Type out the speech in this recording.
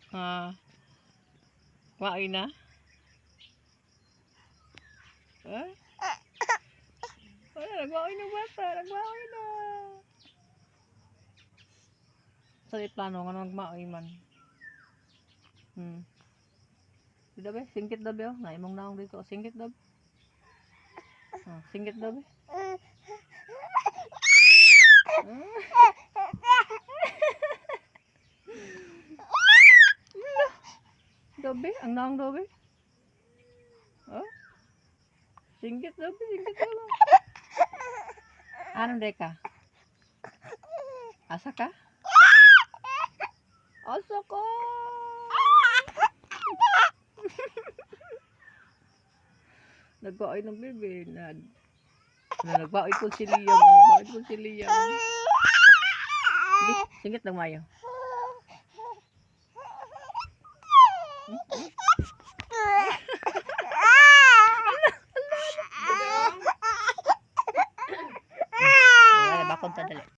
Ah, kumain na? Ha? Wala, nagwain na bata. Nagwain na. Sa plano nga nagmaoy man. Dito ba? Singkit daw ba? Naimong naong dito. Singkit daw. Singkit daw ba? Dobe? Ang naong dobe? Oh? Singkit daw ba? Singkit daw ba? Anong deka? Asa ka? Asa ka? Nagbaoy ng bebe. Nagbaoy ko si Liam. Nagbaoy ko si Liam. Sige, singit lang mayo. Wala, bakod sa dali.